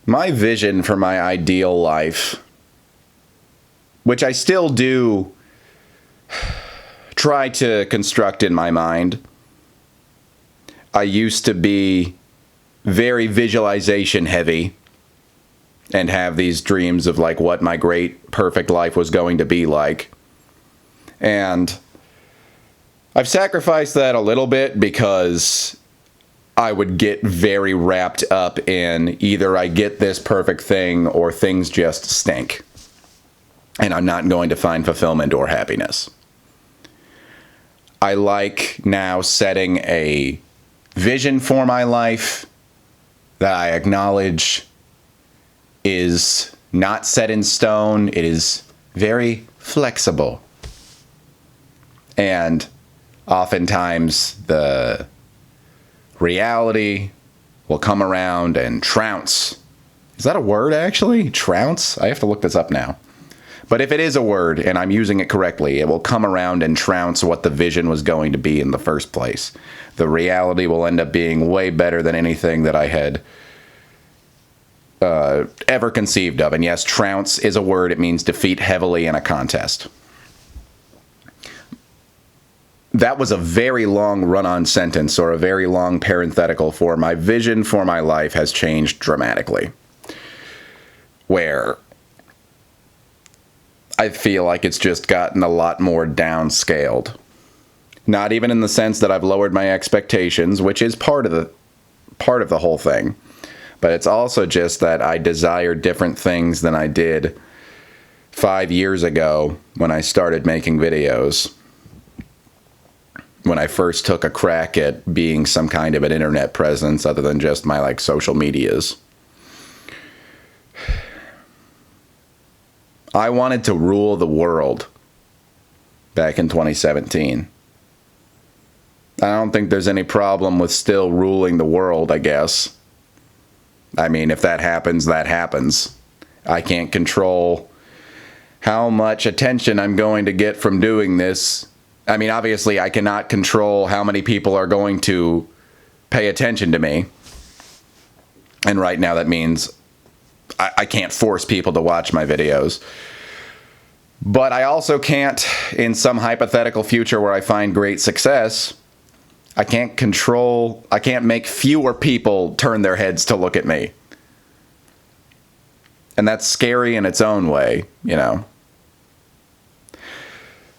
My vision for my ideal life, which I still do try to construct in my mind. I used to be very visualization heavy and have these dreams of like what my great perfect life was going to be like. And I've sacrificed that a little bit because I would get very wrapped up in either I get this perfect thing or things just stink. And I'm not going to find fulfillment or happiness. I like now setting a vision for my life that I acknowledge is not set in stone. It is very flexible. And oftentimes the reality will come around and trounce. Is that a word, actually? Trounce? I have to look this up now. But if it is a word and I'm using it correctly, it will come around and trounce what the vision was going to be in the first place. The reality will end up being way better than anything that I had ever conceived of. And yes, trounce is a word. It means defeat heavily in a contest. That was a very long run-on sentence or a very long parenthetical for my vision for my life has changed dramatically. Where I feel like it's just gotten a lot more downscaled. Not even in the sense that I've lowered my expectations, which is part of the whole thing. But it's also just that I desire different things than I did 5 years ago when I started making videos. When I first took a crack at being some kind of an internet presence other than just my like social medias. I wanted to rule the world back in 2017. I don't think there's any problem with still ruling the world, I guess. I mean, if that happens, that happens. I can't control how much attention I'm going to get from doing this. I mean, obviously, I cannot control how many people are going to pay attention to me. And right now, that means I can't force people to watch my videos. But I also can't, in some hypothetical future where I find great success, I can't make fewer people turn their heads to look at me. And that's scary in its own way, you know.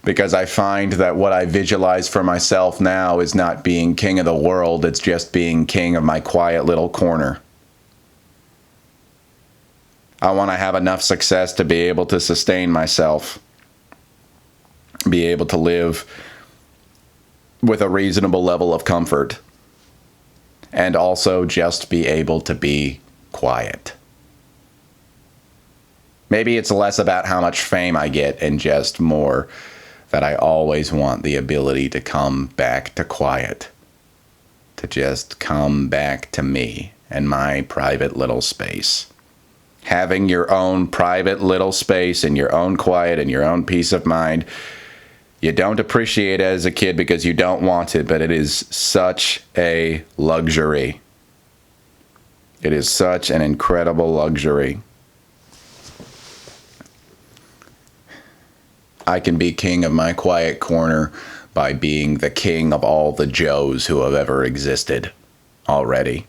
Because I find that what I visualize for myself now is not being king of the world, it's just being king of my quiet little corner. I want to have enough success to be able to sustain myself, be able to live with a reasonable level of comfort, and also just be able to be quiet. Maybe it's less about how much fame I get and just more that I always want the ability to come back to quiet, to just come back to me and my private little space. Having your own private little space and your own quiet and your own peace of mind, you don't appreciate it as a kid because you don't want it, but it is such a luxury. It is such an incredible luxury. I can be king of my quiet corner by being the king of all the Joes who have ever existed already.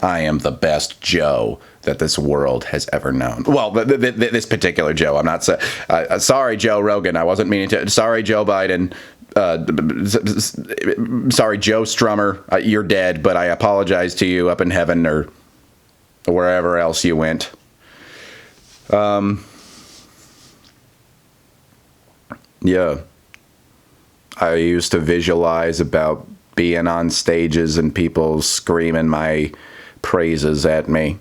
I am the best Joe that this world has ever known. Well, this particular Joe. I'm not sorry, Joe Rogan. I wasn't meaning to. Sorry, Joe Biden. Sorry, Joe Strummer. You're dead, but I apologize to you up in heaven or wherever else you went. Yeah. I used to visualize about being on stages and people screaming my praises at me.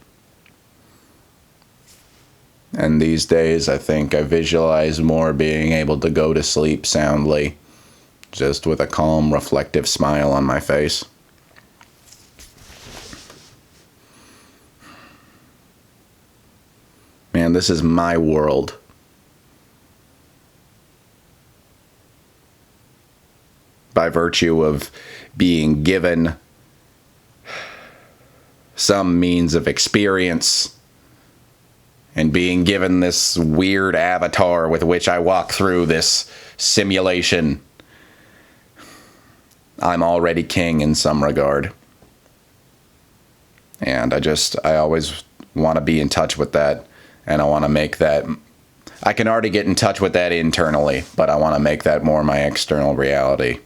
And these days, I think I visualize more being able to go to sleep soundly, just with a calm, reflective smile on my face. Man, this is my world. By virtue of being given some means of experience and being given this weird avatar with which I walk through this simulation, I'm already king in some regard. And I always want to be in touch with that, and I want to make that. I can already get in touch with that internally, but I want to make that more my external reality.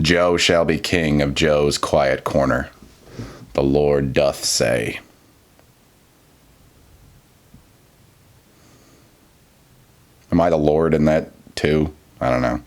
Joe shall be king of Joe's quiet corner, the Lord doth say. Am I the Lord in that too? I don't know.